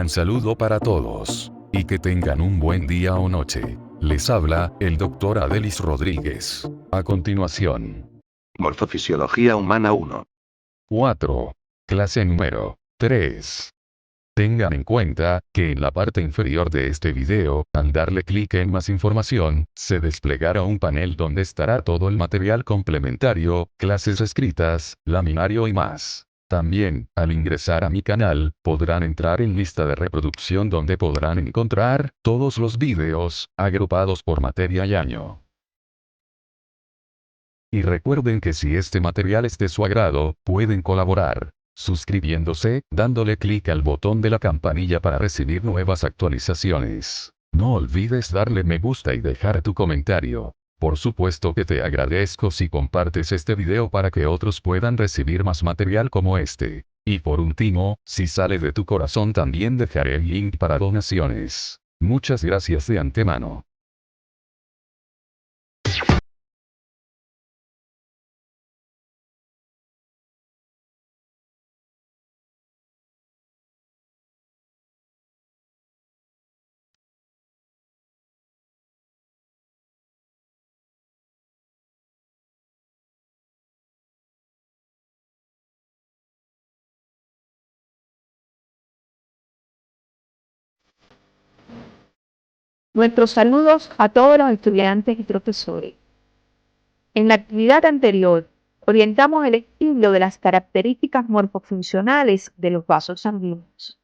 gran saludo para todos. Y que tengan un buen día o noche. Les habla, el Dr. Adelis Rodríguez. A continuación. Morfofisiología humana 1. 4. Clase número 3. Tengan en cuenta, que en la parte inferior de este video, al darle clic en más información, se desplegará un panel donde estará todo el material complementario, clases escritas, laminario y más. También, al ingresar a mi canal, podrán entrar en lista de reproducción donde podrán encontrar todos los videos, agrupados por materia y año. Y recuerden que si este material es de su agrado, pueden colaborar suscribiéndose, dándole clic al botón de la campanilla para recibir nuevas actualizaciones. No olvides darle me gusta y dejar tu comentario. Por supuesto que te agradezco si compartes este video para que otros puedan recibir más material como este. Y por último, si sale de tu corazón también dejaré el link para donaciones. Muchas gracias de antemano. Nuestros saludos a todos los estudiantes y profesores. En la actividad anterior, orientamos el estudio de las características morfofuncionales de los vasos sanguíneos,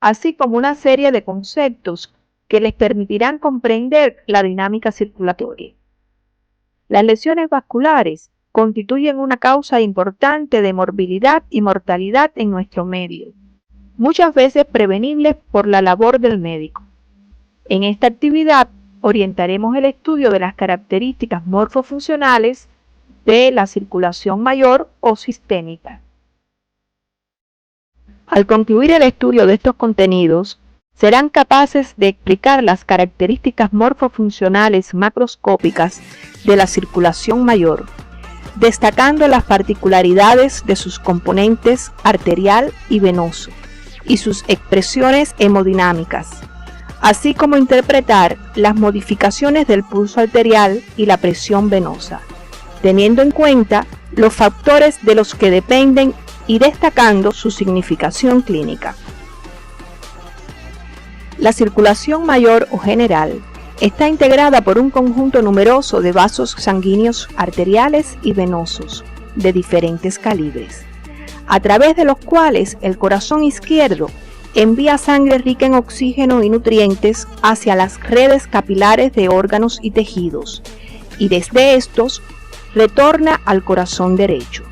así como una serie de conceptos que les permitirán comprender la dinámica circulatoria. Las lesiones vasculares constituyen una causa importante de morbilidad y mortalidad en nuestro medio, muchas veces prevenibles por la labor del médico. En esta actividad orientaremos el estudio de las características morfofuncionales de la circulación mayor o sistémica. Al concluir el estudio de estos contenidos, serán capaces de explicar las características morfofuncionales macroscópicas de la circulación mayor, destacando las particularidades de sus componentes arterial y venoso, y sus expresiones hemodinámicas, así como interpretar las modificaciones del pulso arterial y la presión venosa, teniendo en cuenta los factores de los que dependen y destacando su significación clínica. La circulación mayor o general está integrada por un conjunto numeroso de vasos sanguíneos arteriales y venosos de diferentes calibres, a través de los cuales el corazón izquierdo envía sangre rica en oxígeno y nutrientes hacia las redes capilares de órganos y tejidos, y desde estos retorna al corazón derecho.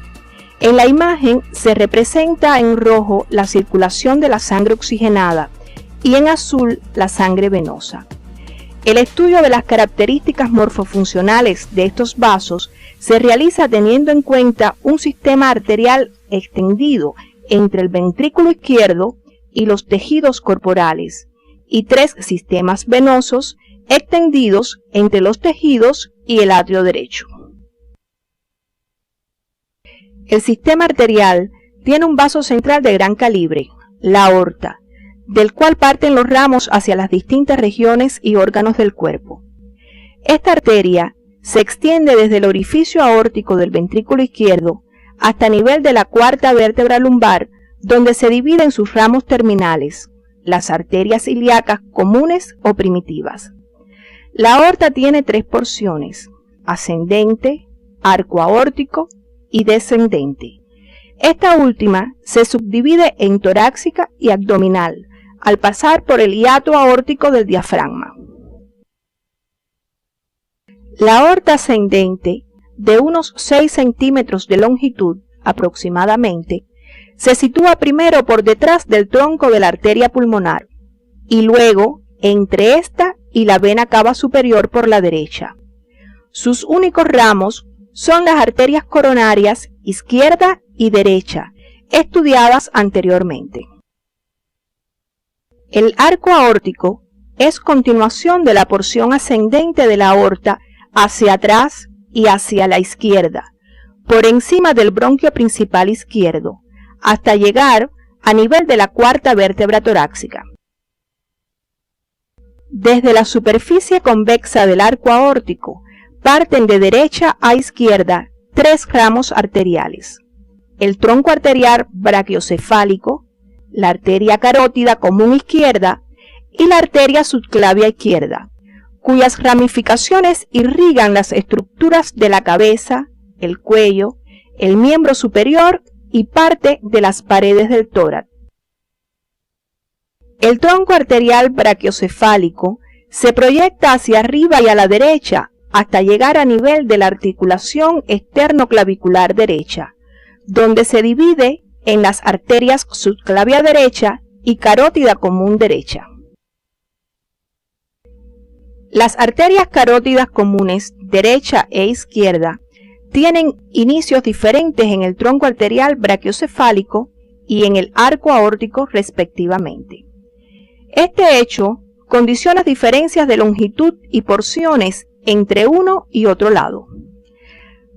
En la imagen se representa en rojo la circulación de la sangre oxigenada y en azul la sangre venosa. El estudio de las características morfofuncionales de estos vasos se realiza teniendo en cuenta un sistema arterial extendido entre el ventrículo izquierdo y los tejidos corporales, y 3 sistemas venosos extendidos entre los tejidos y el atrio derecho. El sistema arterial tiene un vaso central de gran calibre, la aorta, del cual parten los ramos hacia las distintas regiones y órganos del cuerpo. Esta arteria se extiende desde el orificio aórtico del ventrículo izquierdo hasta nivel de la cuarta vértebra lumbar, donde se dividen sus ramos terminales, las arterias ilíacas comunes o primitivas. La aorta tiene 3 porciones, ascendente, arco aórtico y descendente. Esta última se subdivide en torácica y abdominal, al pasar por el hiato aórtico del diafragma. La aorta ascendente, de unos 6 centímetros de longitud aproximadamente, se sitúa primero por detrás del tronco de la arteria pulmonar y luego entre esta y la vena cava superior por la derecha. Sus únicos ramos son las arterias coronarias izquierda y derecha, estudiadas anteriormente. El arco aórtico es continuación de la porción ascendente de la aorta hacia atrás y hacia la izquierda, por encima del bronquio principal izquierdo, hasta llegar a nivel de la cuarta vértebra torácica. Desde la superficie convexa del arco aórtico parten de derecha a izquierda 3 ramos arteriales: el tronco arterial brachiocefálico, la arteria carótida común izquierda y la arteria subclavia izquierda, cuyas ramificaciones irrigan las estructuras de la cabeza, el cuello, el miembro superior y parte de las paredes del tórax. El tronco arterial brachiocefálico se proyecta hacia arriba y a la derecha hasta llegar a nivel de la articulación esternoclavicular derecha, donde se divide en las arterias subclavia derecha y carótida común derecha. Las arterias carótidas comunes derecha e izquierda tienen inicios diferentes en el tronco arterial brachiocefálico y en el arco aórtico respectivamente. Este hecho condiciona diferencias de longitud y porciones entre uno y otro lado.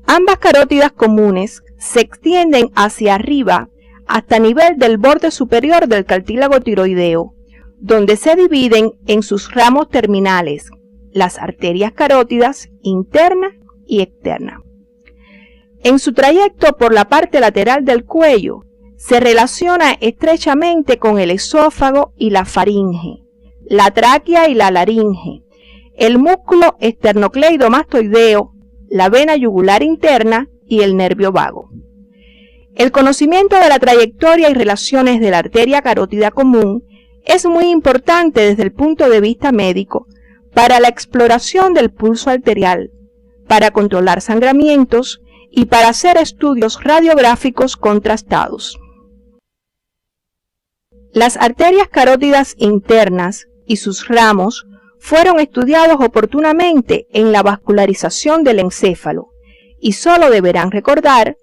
Ambas carótidas comunes se extienden hacia arriba hasta nivel del borde superior del cartílago tiroideo, donde se dividen en sus ramos terminales, las arterias carótidas interna y externa. En su trayecto por la parte lateral del cuello, se relaciona estrechamente con el esófago y la faringe, la tráquea y la laringe, el músculo esternocleidomastoideo, la vena yugular interna y el nervio vago. El conocimiento de la trayectoria y relaciones de la arteria carótida común es muy importante desde el punto de vista médico para la exploración del pulso arterial, para controlar sangramientos y para hacer estudios radiográficos contrastados. Las arterias carótidas internas y sus ramos fueron estudiados oportunamente en la vascularización del encéfalo y solo deberán recordar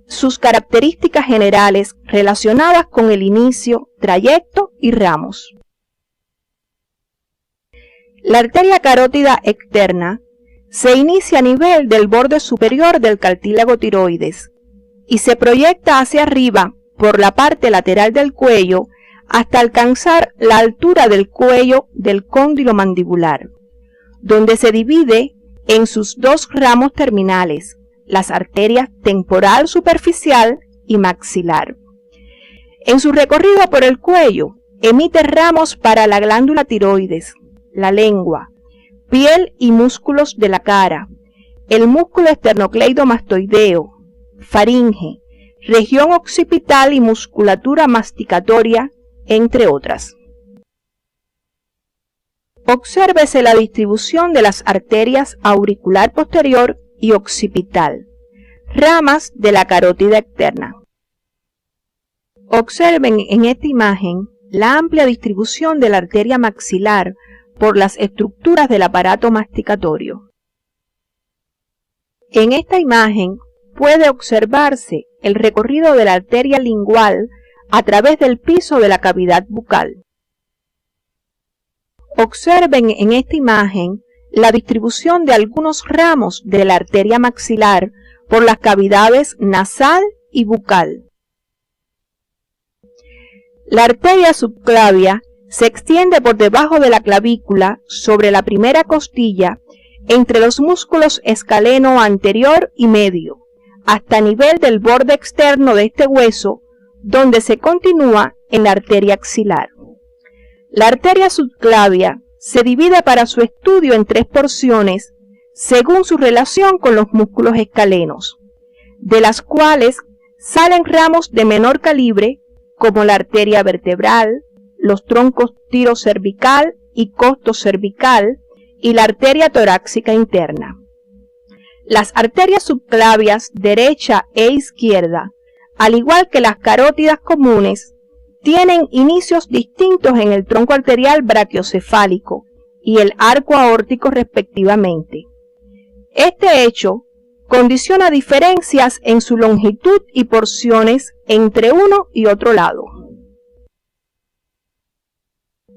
sus características generales relacionadas con el inicio, trayecto y ramos. La arteria carótida externa se inicia a nivel del borde superior del cartílago tiroides y se proyecta hacia arriba por la parte lateral del cuello hasta alcanzar la altura del cuello del cóndilo mandibular, donde se divide en sus 2 ramos terminales, las arterias temporal superficial y maxilar. En su recorrido por el cuello, emite ramos para la glándula tiroides, la lengua, piel y músculos de la cara, el músculo esternocleidomastoideo, faringe, región occipital y musculatura masticatoria, entre otras. Obsérvese la distribución de las arterias auricular posterior y occipital, ramas de la carótida externa. Observen en esta imagen la amplia distribución de la arteria maxilar por las estructuras del aparato masticatorio. En esta imagen puede observarse el recorrido de la arteria lingual a través del piso de la cavidad bucal. Observen en esta imagen la distribución de algunos ramos de la arteria maxilar por las cavidades nasal y bucal. La arteria subclavia se extiende por debajo de la clavícula sobre la primera costilla entre los músculos escaleno anterior y medio, hasta nivel del borde externo de este hueso, donde se continúa en la arteria axilar. La arteria subclavia se divide para su estudio en 3 porciones según su relación con los músculos escalenos, de las cuales salen ramos de menor calibre como la arteria vertebral, los troncos tirocervical y costocervical y la arteria torácica interna. Las arterias subclavias derecha e izquierda, al igual que las carótidas comunes, tienen inicios distintos en el tronco arterial brachiocefálico y el arco aórtico respectivamente. Este hecho condiciona diferencias en su longitud y porciones entre uno y otro lado.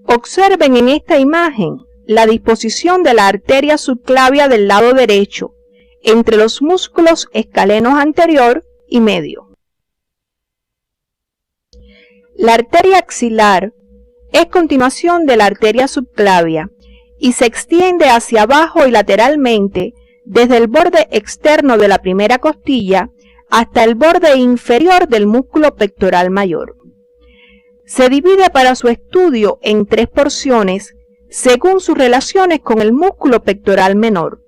Observen en esta imagen la disposición de la arteria subclavia del lado derecho entre los músculos escalenos anterior y medio. La arteria axilar es continuación de la arteria subclavia y se extiende hacia abajo y lateralmente desde el borde externo de la primera costilla hasta el borde inferior del músculo pectoral mayor. Se divide para su estudio en 3 porciones según sus relaciones con el músculo pectoral menor.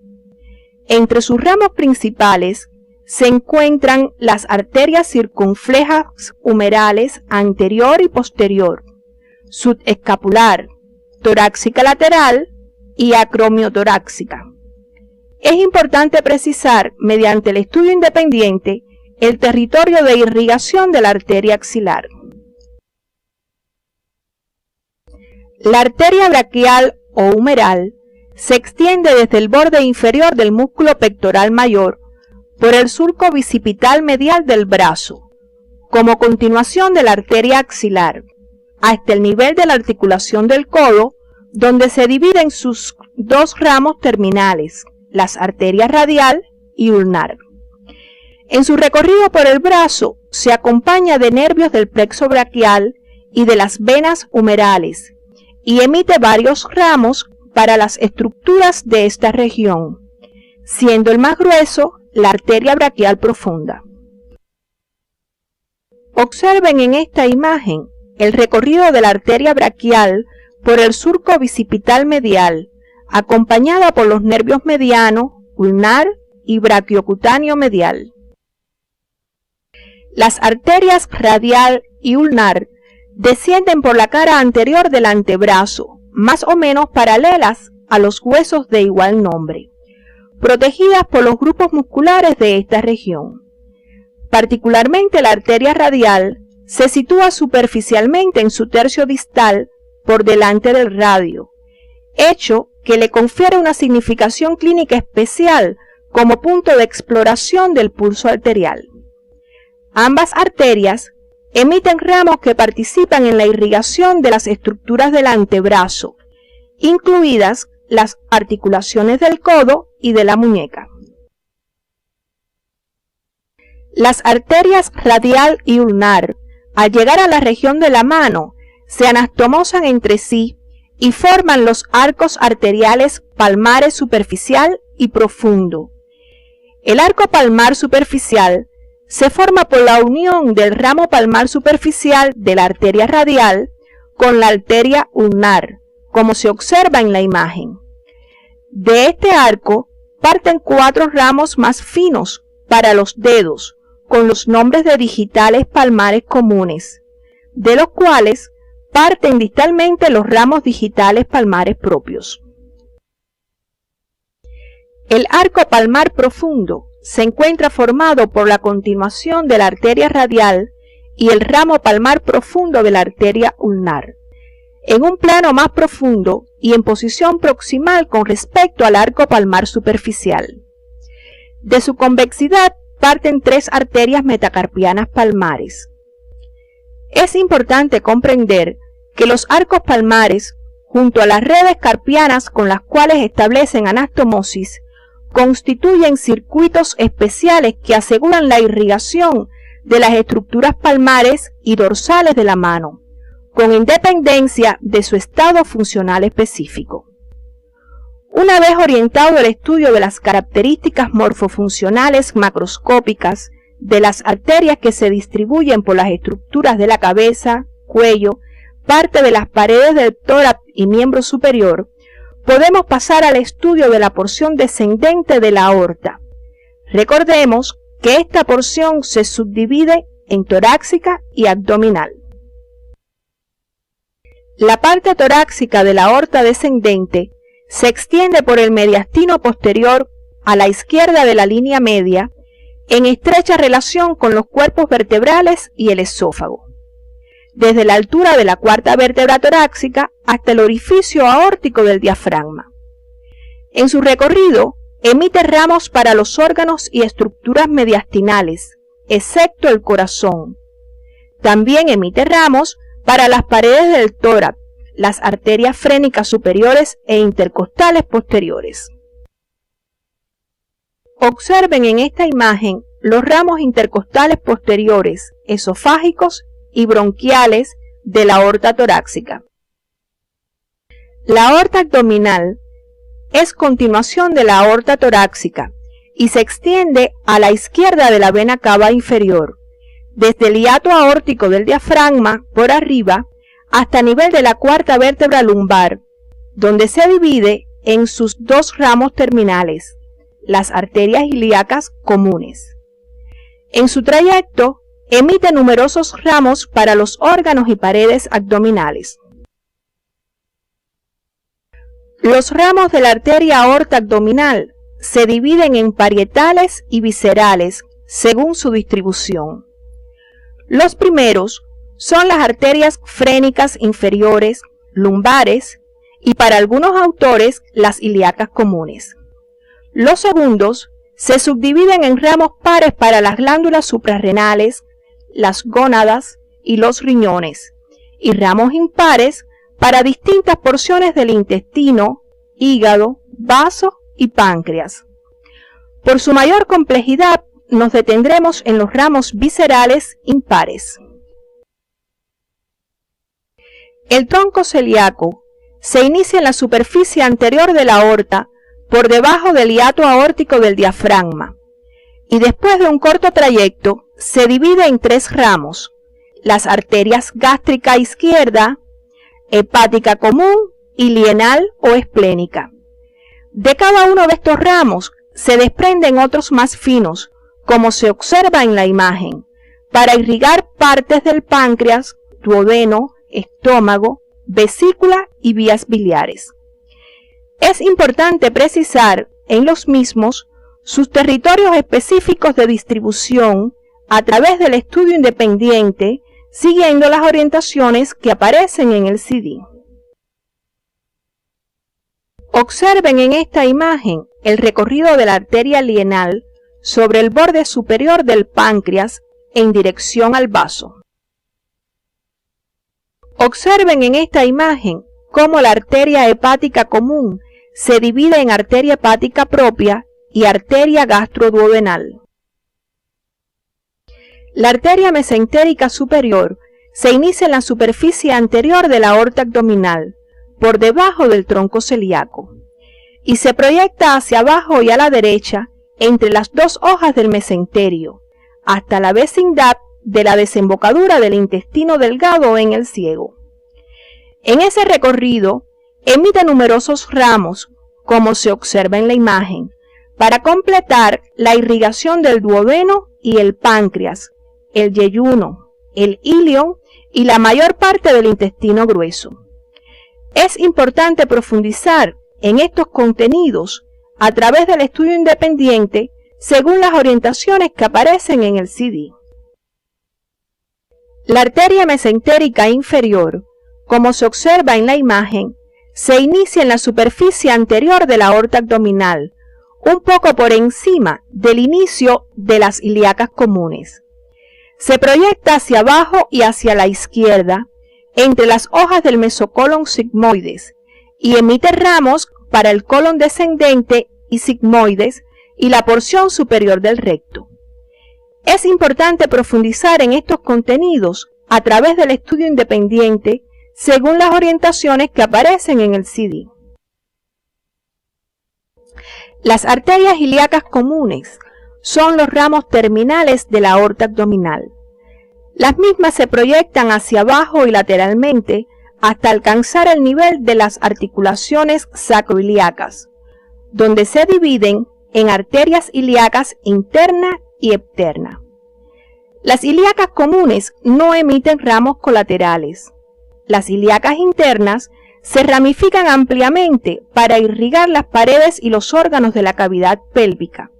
Entre sus ramos principales se encuentran las arterias circunflejas humerales anterior y posterior, subescapular, torácica lateral y acromiotorácica. Es importante precisar, mediante el estudio independiente, el territorio de irrigación de la arteria axilar. La arteria braquial o humeral se extiende desde el borde inferior del músculo pectoral mayor por el surco bicipital medial del brazo, como continuación de la arteria axilar, hasta el nivel de la articulación del codo, donde se dividen sus 2 ramos terminales, las arterias radial y ulnar. En su recorrido por el brazo se acompaña de nervios del plexo braquial y de las venas humerales, y emite varios ramos para las estructuras de esta región, siendo el más grueso la arteria braquial profunda. Observen en esta imagen el recorrido de la arteria braquial por el surco bicipital medial, acompañada por los nervios mediano, ulnar y braquiocutáneo medial. Las arterias radial y ulnar descienden por la cara anterior del antebrazo, más o menos paralelas a los huesos de igual nombre, protegidas por los grupos musculares de esta región. Particularmente la arteria radial se sitúa superficialmente en su tercio distal por delante del radio, hecho que le confiere una significación clínica especial como punto de exploración del pulso arterial. Ambas arterias emiten ramos que participan en la irrigación de las estructuras del antebrazo, incluidas las articulaciones del codo y de la muñeca. Las arterias radial y ulnar, al llegar a la región de la mano, se anastomosan entre sí y forman los arcos arteriales palmares superficial y profundo. El arco palmar superficial se forma por la unión del ramo palmar superficial de la arteria radial con la arteria ulnar, como se observa en la imagen. De este arco parten 4 ramos más finos para los dedos, con los nombres de digitales palmares comunes, de los cuales parten distalmente los ramos digitales palmares propios. El arco palmar profundo se encuentra formado por la continuación de la arteria radial y el ramo palmar profundo de la arteria ulnar, en un plano más profundo y en posición proximal con respecto al arco palmar superficial. De su convexidad parten 3 arterias metacarpianas palmares. Es importante comprender que los arcos palmares, junto a las redes carpianas con las cuales establecen anastomosis, constituyen circuitos especiales que aseguran la irrigación de las estructuras palmares y dorsales de la mano, con independencia de su estado funcional específico. Una vez orientado el estudio de las características morfofuncionales macroscópicas de las arterias que se distribuyen por las estructuras de la cabeza, cuello, parte de las paredes del tórax y miembro superior, podemos pasar al estudio de la porción descendente de la aorta. Recordemos que esta porción se subdivide en torácica y abdominal. La parte torácica de la aorta descendente se extiende por el mediastino posterior a la izquierda de la línea media, en estrecha relación con los cuerpos vertebrales y el esófago, desde la altura de la 4ª vértebra torácica hasta el orificio aórtico del diafragma. En su recorrido, emite ramos para los órganos y estructuras mediastinales, excepto el corazón. También emite ramos para las paredes del tórax, las arterias frénicas superiores e intercostales posteriores. Observen en esta imagen los ramos intercostales posteriores, esofágicos y bronquiales de la aorta torácica. La aorta abdominal es continuación de la aorta torácica y se extiende a la izquierda de la vena cava inferior, desde el hiato aórtico del diafragma por arriba hasta nivel de la cuarta vértebra lumbar, donde se divide en sus dos ramos terminales, las arterias ilíacas comunes. En su trayecto, emite numerosos ramos para los órganos y paredes abdominales. Los ramos de la arteria aorta abdominal se dividen en parietales y viscerales según su distribución. Los primeros son las arterias frénicas inferiores, lumbares y para algunos autores las ilíacas comunes. Los segundos se subdividen en ramos pares para las glándulas suprarrenales, las gónadas y los riñones, y ramos impares para distintas porciones del intestino, hígado, vaso y páncreas. Por su mayor complejidad, nos detendremos en los ramos viscerales impares. El tronco celíaco se inicia en la superficie anterior de la aorta, por debajo del hiato aórtico del diafragma, y después de un corto trayecto se divide en tres ramos: las arterias gástrica izquierda, hepática común y lienal o esplénica. De cada uno de estos ramos se desprenden otros más finos, como se observa en la imagen, para irrigar partes del páncreas, duodeno, estómago, vesícula y vías biliares. Es importante precisar en los mismos sus territorios específicos de distribución a través del estudio independiente, siguiendo las orientaciones que aparecen en el CD. Observen en esta imagen el recorrido de la arteria lienal sobre el borde superior del páncreas en dirección al vaso. Observen en esta imagen cómo la arteria hepática común se divide en arteria hepática propia y arteria gastroduodenal. La arteria mesentérica superior se inicia en la superficie anterior de la aorta abdominal, por debajo del tronco celíaco, y se proyecta hacia abajo y a la derecha entre las dos hojas del mesenterio, hasta la vecindad de la desembocadura del intestino delgado en el ciego. En ese recorrido, emite numerosos ramos, como se observa en la imagen, para completar la irrigación del duodeno y el páncreas, el yeyuno, el ilion y la mayor parte del intestino grueso. Es importante profundizar en estos contenidos a través del estudio independiente según las orientaciones que aparecen en el CD. La arteria mesentérica inferior, como se observa en la imagen, se inicia en la superficie anterior de la aorta abdominal, un poco por encima del inicio de las ilíacas comunes. Se proyecta hacia abajo y hacia la izquierda, entre las hojas del mesocolon sigmoides, y emite ramos para el colon descendente y sigmoides y la porción superior del recto. Es importante profundizar en estos contenidos a través del estudio independiente según las orientaciones que aparecen en el CD. Las arterias ilíacas comunes son los ramos terminales de la aorta abdominal. Las mismas se proyectan hacia abajo y lateralmente hasta alcanzar el nivel de las articulaciones sacroilíacas, donde se dividen en arterias ilíacas interna y externa. Las ilíacas comunes no emiten ramos colaterales. Las ilíacas internas se ramifican ampliamente para irrigar las paredes y los órganos de la cavidad pélvica.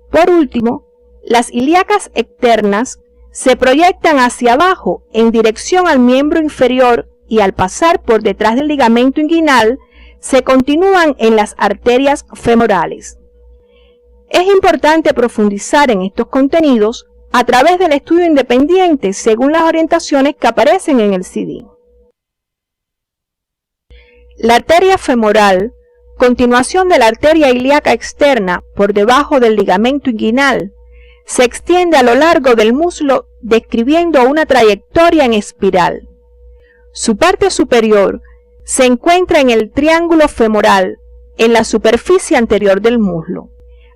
Por último, las ilíacas externas se proyectan hacia abajo en dirección al miembro inferior y al pasar por detrás del ligamento inguinal se continúan en las arterias femorales. Es importante profundizar en estos contenidos a través del estudio independiente según las orientaciones que aparecen en el CD. La arteria femoral, continuación de la arteria ilíaca externa por debajo del ligamento inguinal, se extiende a lo largo del muslo describiendo una trayectoria en espiral. Su parte superior se encuentra en el triángulo femoral, en la superficie anterior del muslo,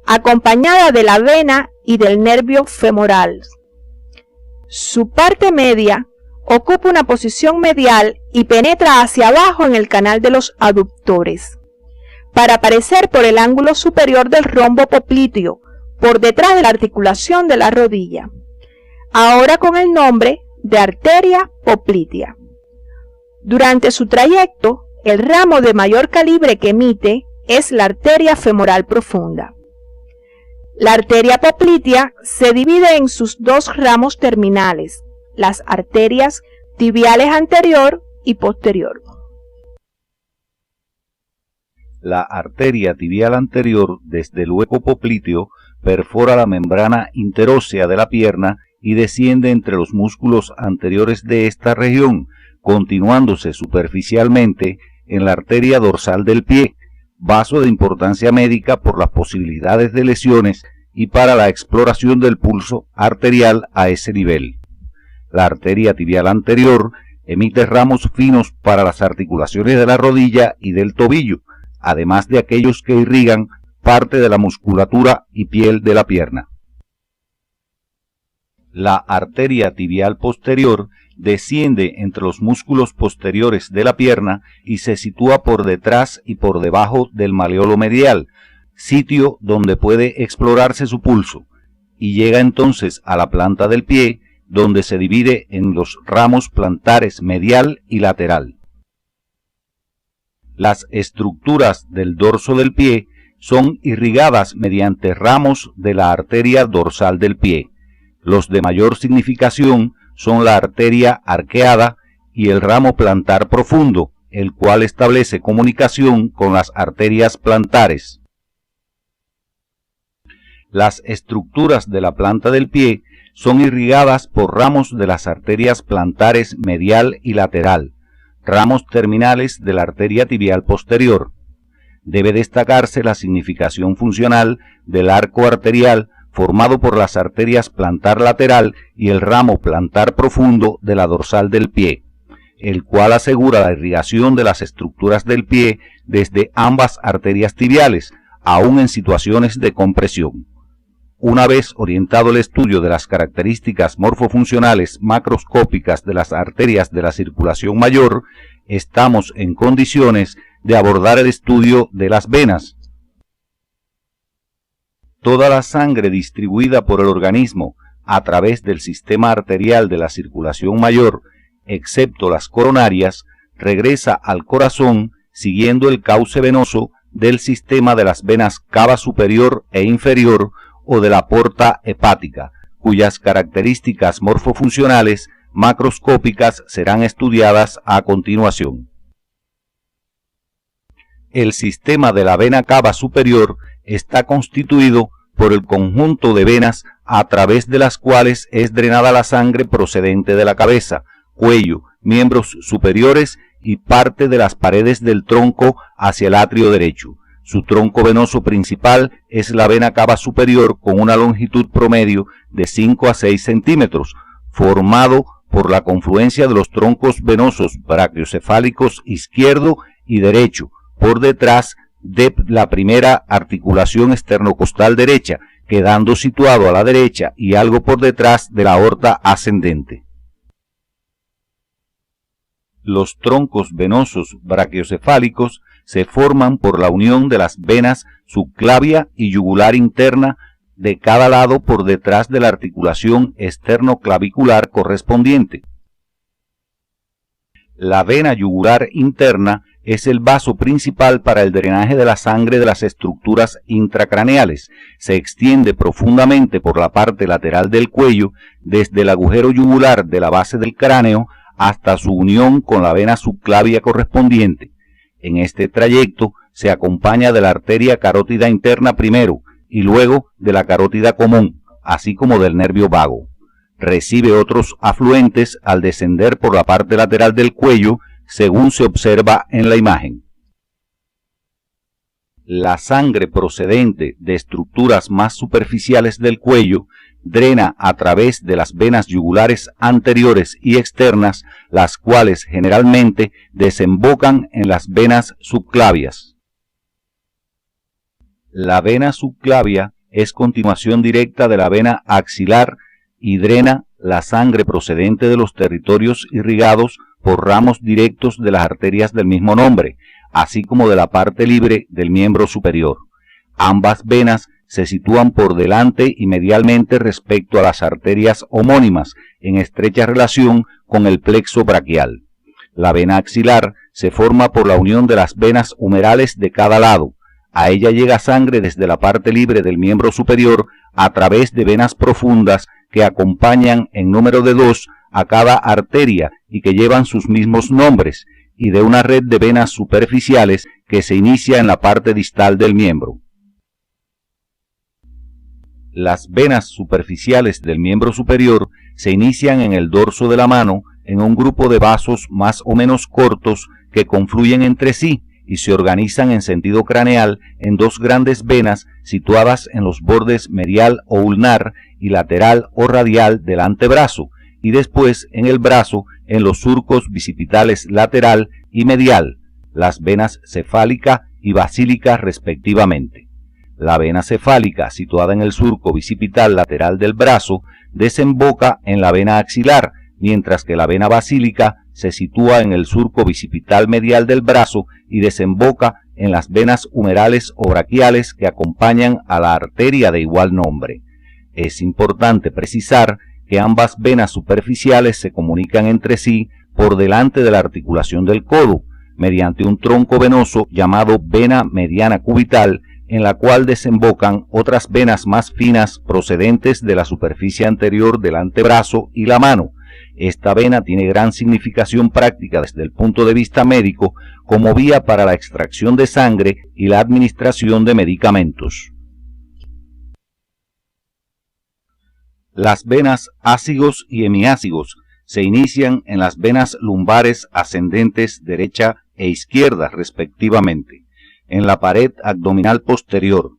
acompañada de la vena y del nervio femoral. Su parte media ocupa una posición medial y penetra hacia abajo en el canal de los aductores, para aparecer por el ángulo superior del rombo popliteo, por detrás de la articulación de la rodilla, ahora con el nombre de arteria poplitea. Durante su trayecto, el ramo de mayor calibre que emite es la arteria femoral profunda. La arteria poplitea se divide en sus dos ramos terminales, las arterias tibiales anterior y posterior. La arteria tibial anterior, desde el hueco popliteo, perfora la membrana interósea de la pierna y desciende entre los músculos anteriores de esta región, continuándose superficialmente en la arteria dorsal del pie, vaso de importancia médica por las posibilidades de lesiones y para la exploración del pulso arterial a ese nivel. La arteria tibial anterior emite ramos finos para las articulaciones de la rodilla y del tobillo, además de aquellos que irrigan parte de la musculatura y piel de la pierna. La arteria tibial posterior desciende entre los músculos posteriores de la pierna y se sitúa por detrás y por debajo del maleolo medial, sitio donde puede explorarse su pulso, y llega entonces a la planta del pie, donde se divide en los ramos plantares medial y lateral. Las estructuras del dorso del pie son irrigadas mediante ramos de la arteria dorsal del pie. Los de mayor significación son la arteria arqueada y el ramo plantar profundo, el cual establece comunicación con las arterias plantares. Las estructuras de la planta del pie son irrigadas por ramos de las arterias plantares medial y lateral, ramos terminales de la arteria tibial posterior. Debe destacarse la significación funcional del arco arterial formado por las arterias plantar lateral y el ramo plantar profundo de la dorsal del pie, el cual asegura la irrigación de las estructuras del pie desde ambas arterias tibiales, aun en situaciones de compresión. Una vez orientado el estudio de las características morfofuncionales macroscópicas de las arterias de la circulación mayor, estamos en condiciones de abordar el estudio de las venas. Toda la sangre distribuida por el organismo a través del sistema arterial de la circulación mayor, excepto las coronarias, regresa al corazón siguiendo el cauce venoso del sistema de las venas cava superior e inferior o de la porta hepática, cuyas características morfofuncionales macroscópicas serán estudiadas a continuación. El sistema de la vena cava superior está constituido por el conjunto de venas a través de las cuales es drenada la sangre procedente de la cabeza, cuello, miembros superiores y parte de las paredes del tronco hacia el atrio derecho. Su tronco venoso principal es la vena cava superior con una longitud promedio de 5 a 6 centímetros, formado por la confluencia de los troncos venosos brachiocefálicos izquierdo y derecho, por detrás de la primera articulación esternocostal derecha, quedando situado a la derecha y algo por detrás de la aorta ascendente. Los troncos venosos brachiocefálicos se forman por la unión de las venas subclavia y yugular interna de cada lado por detrás de la articulación esternoclavicular correspondiente. La vena yugular interna es el vaso principal para el drenaje de la sangre de las estructuras intracraneales. Se extiende profundamente por la parte lateral del cuello, desde el agujero yugular de la base del cráneo hasta su unión con la vena subclavia correspondiente. En este trayecto se acompaña de la arteria carótida interna primero y luego de la carótida común, así como del nervio vago. Recibe otros afluentes al descender por la parte lateral del cuello, según se observa en la imagen. La sangre procedente de estructuras más superficiales del cuello drena a través de las venas yugulares anteriores y externas, las cuales generalmente desembocan en las venas subclavias. La vena subclavia es continuación directa de la vena axilar y drena la sangre procedente de los territorios irrigados por ramos directos de las arterias del mismo nombre, así como de la parte libre del miembro superior. Ambas venas se sitúan por delante y medialmente respecto a las arterias homónimas, en estrecha relación con el plexo braquial. La vena axilar se forma por la unión de las venas humerales de cada lado. A ella llega sangre desde la parte libre del miembro superior a través de venas profundas que acompañan en número de 2 a cada arteria y que llevan sus mismos nombres, y de una red de venas superficiales que se inicia en la parte distal del miembro. Las venas superficiales del miembro superior se inician en el dorso de la mano en un grupo de vasos más o menos cortos que confluyen entre sí y se organizan en sentido craneal en dos grandes venas situadas en los bordes medial o ulnar y lateral o radial del antebrazo, y después en el brazo en los surcos bicipitales lateral y medial, las venas cefálica y basílica respectivamente. La vena cefálica, situada en el surco bicipital lateral del brazo, desemboca en la vena axilar, mientras que la vena basílica se sitúa en el surco bicipital medial del brazo y desemboca en las venas humerales o braquiales que acompañan a la arteria de igual nombre. Es importante precisar que ambas venas superficiales se comunican entre sí por delante de la articulación del codo, mediante un tronco venoso llamado vena mediana cubital, en la cual desembocan otras venas más finas procedentes de la superficie anterior del antebrazo y la mano. Esta vena tiene gran significación práctica desde el punto de vista médico como vía para la extracción de sangre y la administración de medicamentos. Las venas ácigos y hemiácigos se inician en las venas lumbares ascendentes derecha e izquierda respectivamente, en la pared abdominal posterior,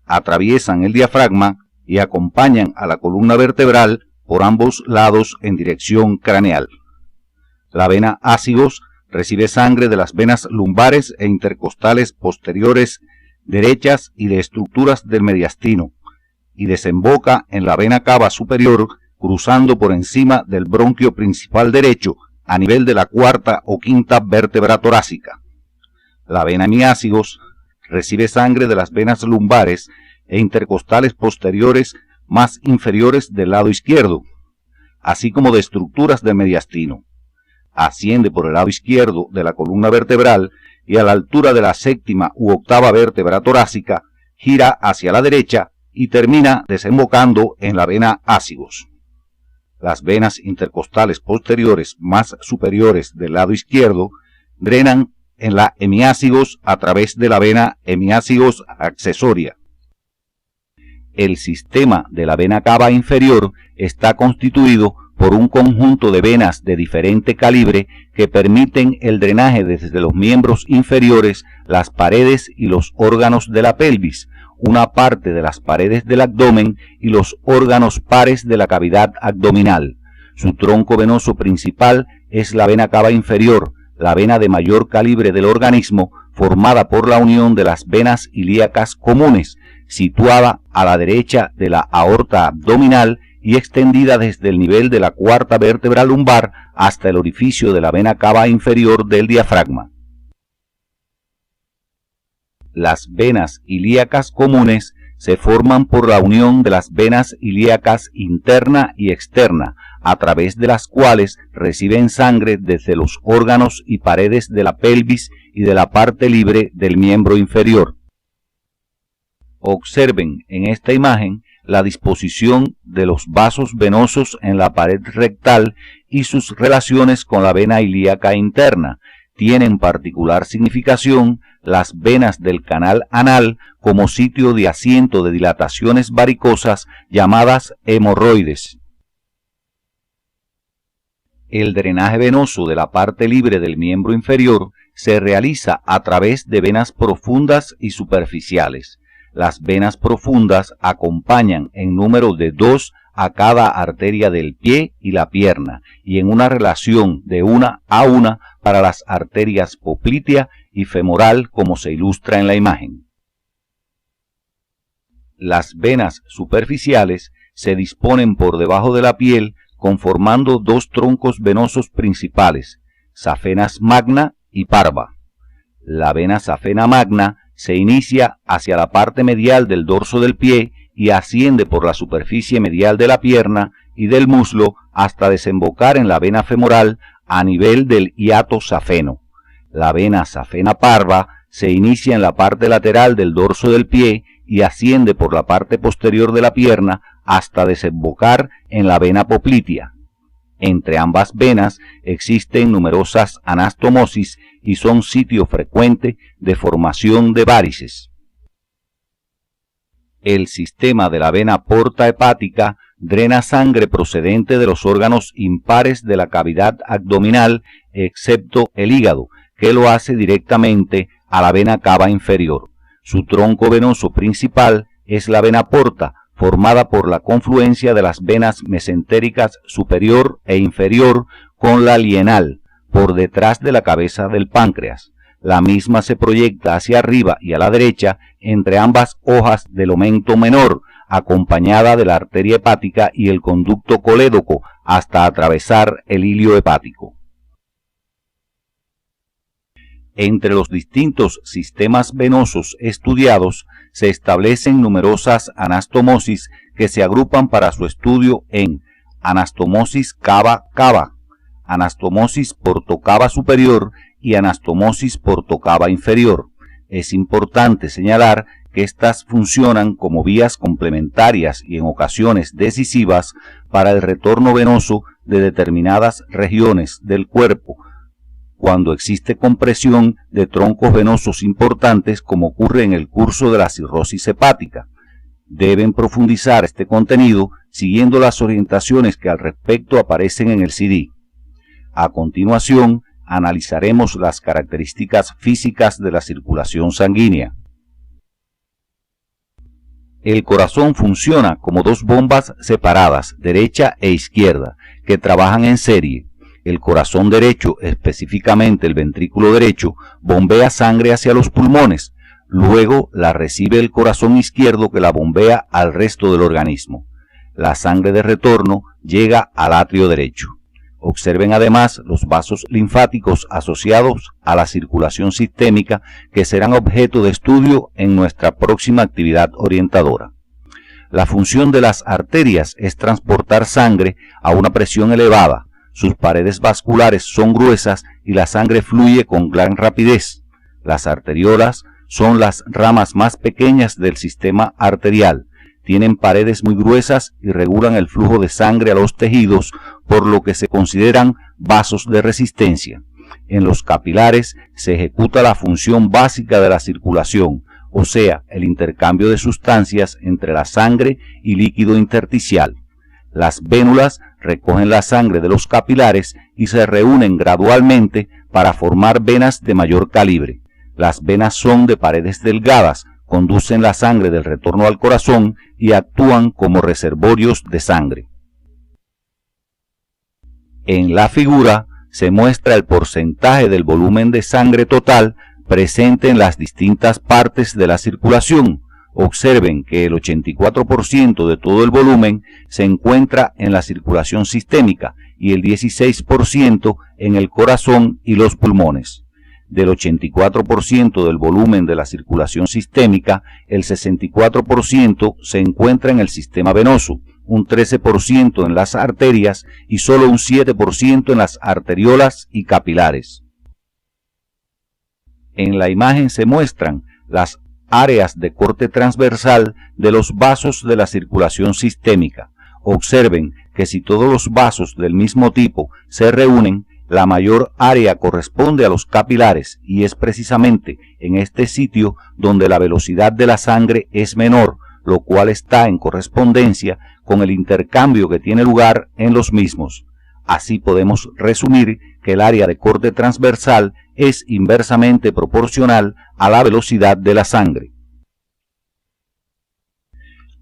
atraviesan el diafragma y acompañan a la columna vertebral por ambos lados en dirección craneal. La vena ácigos recibe sangre de las venas lumbares e intercostales posteriores derechas y de estructuras del mediastino, y desemboca en la vena cava superior cruzando por encima del bronquio principal derecho a nivel de la cuarta o quinta vértebra torácica. La vena hemiácigos recibe sangre de las venas lumbares e intercostales posteriores más inferiores del lado izquierdo, así como de estructuras del mediastino. Asciende por el lado izquierdo de la columna vertebral y a la altura de la séptima u octava vértebra torácica gira hacia la derecha y termina desembocando en la vena ácigos. Las venas intercostales posteriores más superiores del lado izquierdo drenan en la hemiácigos a través de la vena hemiácigos accesoria. El sistema de la vena cava inferior está constituido por un conjunto de venas de diferente calibre que permiten el drenaje desde los miembros inferiores, las paredes y los órganos de la pelvis, una parte de las paredes del abdomen y los órganos pares de la cavidad abdominal. Su tronco venoso principal es la vena cava inferior, la vena de mayor calibre del organismo, formada por la unión de las venas ilíacas comunes, situada a la derecha de la aorta abdominal y extendida desde el nivel de la cuarta vértebra lumbar hasta el orificio de la vena cava inferior del diafragma. Las venas ilíacas comunes se forman por la unión de las venas ilíacas interna y externa, a través de las cuales reciben sangre desde los órganos y paredes de la pelvis y de la parte libre del miembro inferior. Observen en esta imagen la disposición de los vasos venosos en la pared rectal y sus relaciones con la vena ilíaca interna. Tienen particular significación las venas del canal anal como sitio de asiento de dilataciones varicosas llamadas hemorroides. El drenaje venoso de la parte libre del miembro inferior se realiza a través de venas profundas y superficiales. Las venas profundas acompañan en número de 2 a cada arteria del pie y la pierna, y en una relación de 1 a 1 para las arterias poplitea y femoral, como se ilustra en la imagen. Las venas superficiales se disponen por debajo de la piel conformando dos troncos venosos principales, safenas magna y parva. La vena safena magna se inicia hacia la parte medial del dorso del pie y asciende por la superficie medial de la pierna y del muslo hasta desembocar en la vena femoral a nivel del hiato safeno. La vena safena parva se inicia en la parte lateral del dorso del pie y asciende por la parte posterior de la pierna hasta desembocar en la vena poplitea. Entre ambas venas existen numerosas anastomosis y son sitio frecuente de formación de várices. El sistema de la vena porta hepática drena sangre procedente de los órganos impares de la cavidad abdominal, excepto el hígado, que lo hace directamente a la vena cava inferior. Su tronco venoso principal es la vena porta, formada por la confluencia de las venas mesentéricas superior e inferior con la lienal, por detrás de la cabeza del páncreas. La misma se proyecta hacia arriba y a la derecha entre ambas hojas del omento menor, acompañada de la arteria hepática y el conducto colédoco hasta atravesar el hilio hepático. Entre los distintos sistemas venosos estudiados se establecen numerosas anastomosis que se agrupan para su estudio en anastomosis cava-cava, anastomosis portocava superior y anastomosis portocava inferior. Es importante señalar que estas funcionan como vías complementarias y en ocasiones decisivas para el retorno venoso de determinadas regiones del cuerpo, cuando existe compresión de troncos venosos importantes como ocurre en el curso de la cirrosis hepática. Deben profundizar este contenido siguiendo las orientaciones que al respecto aparecen en el CD. A continuación, analizaremos las características físicas de la circulación sanguínea. El corazón funciona como dos bombas separadas, derecha e izquierda, que trabajan en serie. El corazón derecho, específicamente el ventrículo derecho, bombea sangre hacia los pulmones. Luego la recibe el corazón izquierdo que la bombea al resto del organismo. La sangre de retorno llega al atrio derecho. Observen además los vasos linfáticos asociados a la circulación sistémica que serán objeto de estudio en nuestra próxima actividad orientadora. La función de las arterias es transportar sangre a una presión elevada. Sus paredes vasculares son gruesas y la sangre fluye con gran rapidez. Las arteriolas son las ramas más pequeñas del sistema arterial. Tienen paredes muy gruesas y regulan el flujo de sangre a los tejidos, por lo que se consideran vasos de resistencia. En los capilares se ejecuta la función básica de la circulación, o sea, el intercambio de sustancias entre la sangre y líquido intersticial. Las vénulas recogen la sangre de los capilares y se reúnen gradualmente para formar venas de mayor calibre. Las venas son de paredes delgadas, conducen la sangre del retorno al corazón y actúan como reservorios de sangre. En la figura se muestra el porcentaje del volumen de sangre total presente en las distintas partes de la circulación. Observen que el 84% de todo el volumen se encuentra en la circulación sistémica y el 16% en el corazón y los pulmones. Del 84% del volumen de la circulación sistémica, el 64% se encuentra en el sistema venoso, un 13% en las arterias y solo un 7% en las arteriolas y capilares. En la imagen se muestran las áreas de corte transversal de los vasos de la circulación sistémica. Observen que si todos los vasos del mismo tipo se reúnen, la mayor área corresponde a los capilares y es precisamente en este sitio donde la velocidad de la sangre es menor, lo cual está en correspondencia con el intercambio que tiene lugar en los mismos. Así podemos resumir que el área de corte transversal es inversamente proporcional a la velocidad de la sangre.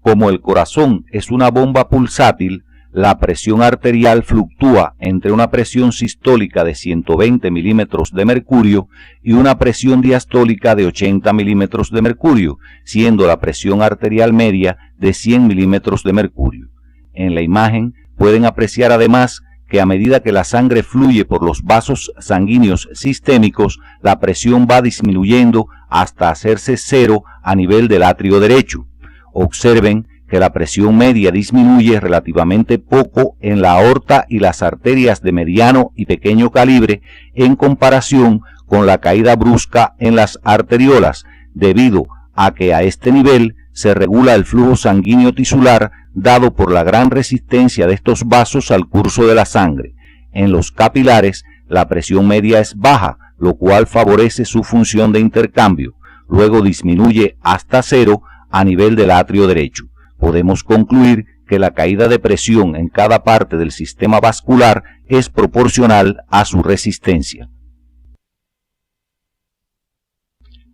Como el corazón es una bomba pulsátil, la presión arterial fluctúa entre una presión sistólica de 120 milímetros de mercurio y una presión diastólica de 80 milímetros de mercurio, siendo la presión arterial media de 100 milímetros de mercurio. En la imagen pueden apreciar además que a medida que la sangre fluye por los vasos sanguíneos sistémicos, la presión va disminuyendo hasta hacerse cero a nivel del atrio derecho. Observen que la presión media disminuye relativamente poco en la aorta y las arterias de mediano y pequeño calibre en comparación con la caída brusca en las arteriolas, debido a que a este nivel se regula el flujo sanguíneo tisular dado por la gran resistencia de estos vasos al curso de la sangre. En los capilares, la presión media es baja, lo cual favorece su función de intercambio. Luego disminuye hasta cero a nivel del atrio derecho. Podemos concluir que la caída de presión en cada parte del sistema vascular es proporcional a su resistencia.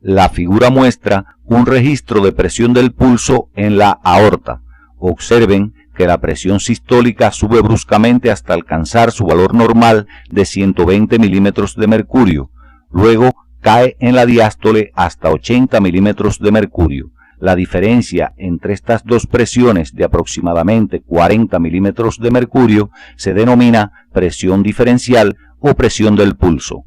La figura muestra un registro de presión del pulso en la aorta. Observen que la presión sistólica sube bruscamente hasta alcanzar su valor normal de 120 milímetros de mercurio. Luego cae en la diástole hasta 80 milímetros de mercurio. La diferencia entre estas dos presiones de aproximadamente 40 milímetros de mercurio se denomina presión diferencial o presión del pulso.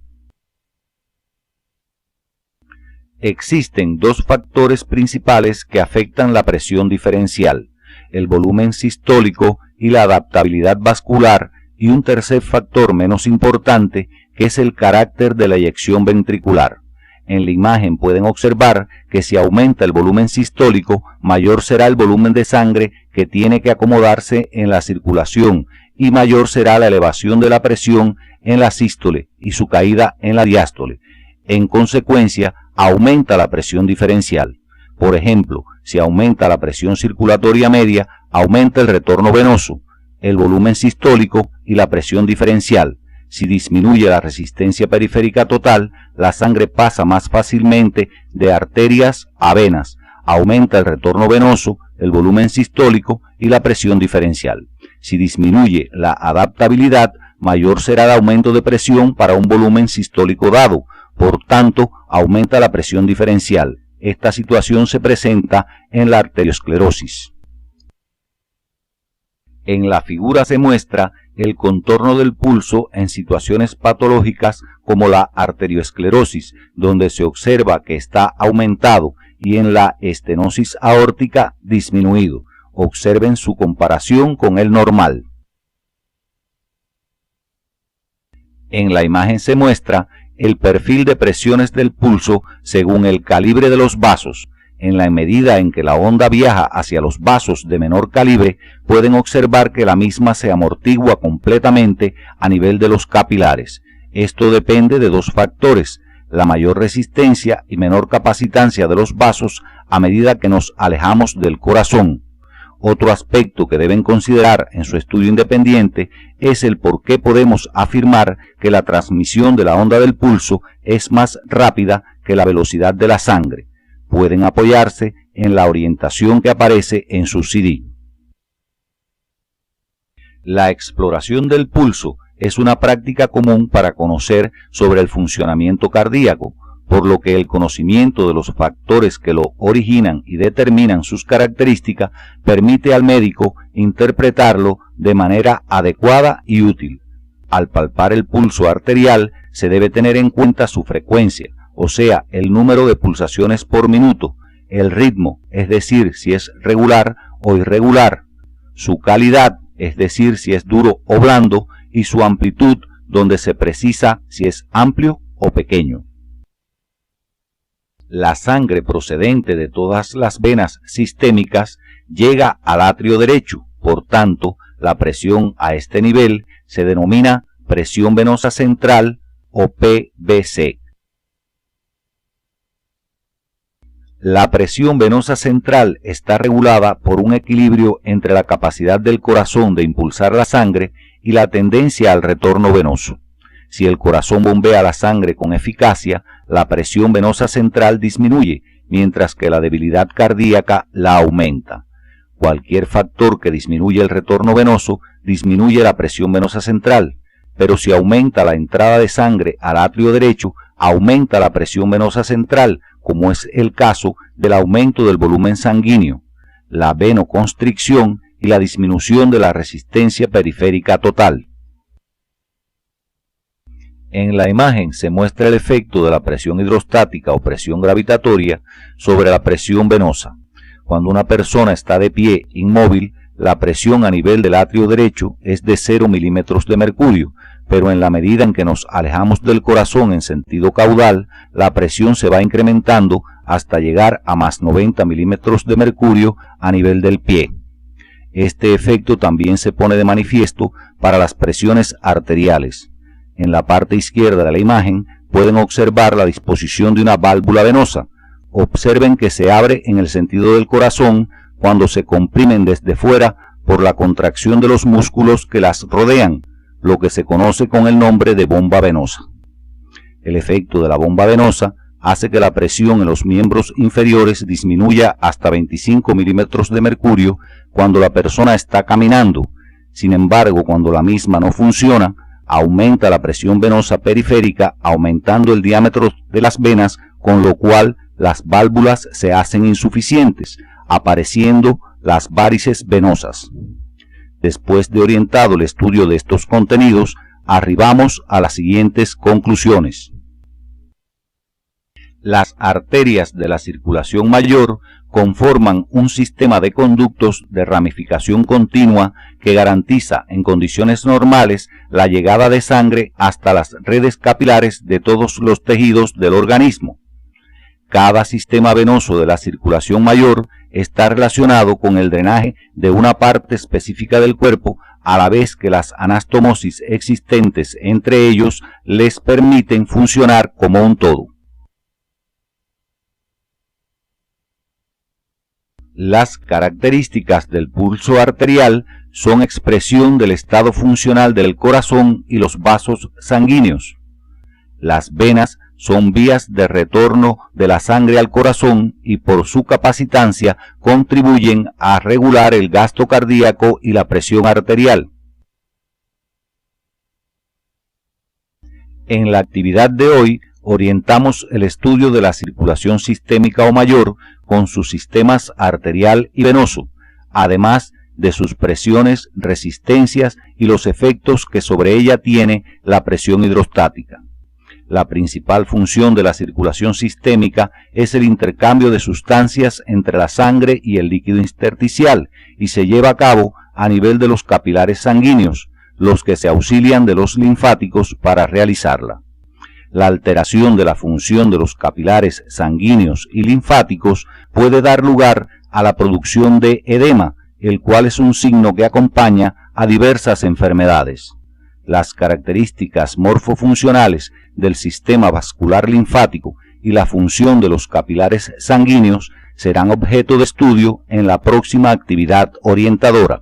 Existen dos factores principales que afectan la presión diferencial: el volumen sistólico y la adaptabilidad vascular, y un tercer factor menos importante que es el carácter de la eyección ventricular. En la imagen pueden observar que si aumenta el volumen sistólico, mayor será el volumen de sangre que tiene que acomodarse en la circulación y mayor será la elevación de la presión en la sístole y su caída en la diástole. En consecuencia, aumenta la presión diferencial. Por ejemplo, si aumenta la presión circulatoria media, aumenta el retorno venoso, el volumen sistólico y la presión diferencial. Si disminuye la resistencia periférica total, la sangre pasa más fácilmente de arterias a venas, aumenta el retorno venoso, el volumen sistólico y la presión diferencial. Si disminuye la adaptabilidad, mayor será el aumento de presión para un volumen sistólico dado, por tanto, aumenta la presión diferencial. Esta situación se presenta en la arteriosclerosis. En la figura se muestra el contorno del pulso en situaciones patológicas como la arteriosclerosis, donde se observa que está aumentado, y en la estenosis aórtica disminuido. Observen su comparación con el normal. En la imagen se muestra el perfil de presiones del pulso según el calibre de los vasos. En la medida en que la onda viaja hacia los vasos de menor calibre, pueden observar que la misma se amortigua completamente a nivel de los capilares. Esto depende de dos factores: la mayor resistencia y menor capacitancia de los vasos a medida que nos alejamos del corazón. Otro aspecto que deben considerar en su estudio independiente es el por qué podemos afirmar que la transmisión de la onda del pulso es más rápida que la velocidad de la sangre. Pueden apoyarse en la orientación que aparece en su CD. La exploración del pulso es una práctica común para conocer sobre el funcionamiento cardíaco, por lo que el conocimiento de los factores que lo originan y determinan sus características permite al médico interpretarlo de manera adecuada y útil. Al palpar el pulso arterial se debe tener en cuenta su frecuencia, o sea, el número de pulsaciones por minuto, el ritmo, es decir, si es regular o irregular, su calidad, es decir, si es duro o blando, y su amplitud, donde se precisa si es amplio o pequeño. La sangre procedente de todas las venas sistémicas llega al atrio derecho, por tanto, la presión a este nivel se denomina presión venosa central o PVC. La presión venosa central está regulada por un equilibrio entre la capacidad del corazón de impulsar la sangre y la tendencia al retorno venoso. Si el corazón bombea la sangre con eficacia, la presión venosa central disminuye, mientras que la debilidad cardíaca la aumenta. Cualquier factor que disminuya el retorno venoso disminuye la presión venosa central, pero si aumenta la entrada de sangre al atrio derecho, aumenta la presión venosa central, como es el caso del aumento del volumen sanguíneo, la venoconstricción y la disminución de la resistencia periférica total. En la imagen se muestra el efecto de la presión hidrostática o presión gravitatoria sobre la presión venosa. Cuando una persona está de pie, inmóvil, la presión a nivel del atrio derecho es de 0 milímetros de mercurio, pero en la medida en que nos alejamos del corazón en sentido caudal, la presión se va incrementando hasta llegar a más 90 milímetros de mercurio a nivel del pie. Este efecto también se pone de manifiesto para las presiones arteriales. En la parte izquierda de la imagen pueden observar la disposición de una válvula venosa. Observen que se abre en el sentido del corazón cuando se comprimen desde fuera por la contracción de los músculos que las rodean, lo que se conoce con el nombre de bomba venosa. El efecto de la bomba venosa hace que la presión en los miembros inferiores disminuya hasta 25 milímetros de mercurio cuando la persona está caminando. Sin embargo, cuando la misma no funciona, aumenta la presión venosa periférica, aumentando el diámetro de las venas, con lo cual las válvulas se hacen insuficientes, apareciendo las várices venosas. Después de orientado el estudio de estos contenidos, arribamos a las siguientes conclusiones. Las arterias de la circulación mayor conforman un sistema de conductos de ramificación continua que garantiza en condiciones normales la llegada de sangre hasta las redes capilares de todos los tejidos del organismo. Cada sistema venoso de la circulación mayor está relacionado con el drenaje de una parte específica del cuerpo, a la vez que las anastomosis existentes entre ellos les permiten funcionar como un todo. Las características del pulso arterial son expresión del estado funcional del corazón y los vasos sanguíneos. Las venas son vías de retorno de la sangre al corazón y por su capacitancia contribuyen a regular el gasto cardíaco y la presión arterial. En la actividad de hoy orientamos el estudio de la circulación sistémica o mayor con sus sistemas arterial y venoso, además de sus presiones, resistencias y los efectos que sobre ella tiene la presión hidrostática. La principal función de la circulación sistémica es el intercambio de sustancias entre la sangre y el líquido intersticial y se lleva a cabo a nivel de los capilares sanguíneos, los que se auxilian de los linfáticos para realizarla. La alteración de la función de los capilares sanguíneos y linfáticos puede dar lugar a la producción de edema, el cual es un signo que acompaña a diversas enfermedades. Las características morfofuncionales del sistema vascular linfático y la función de los capilares sanguíneos serán objeto de estudio en la próxima actividad orientadora.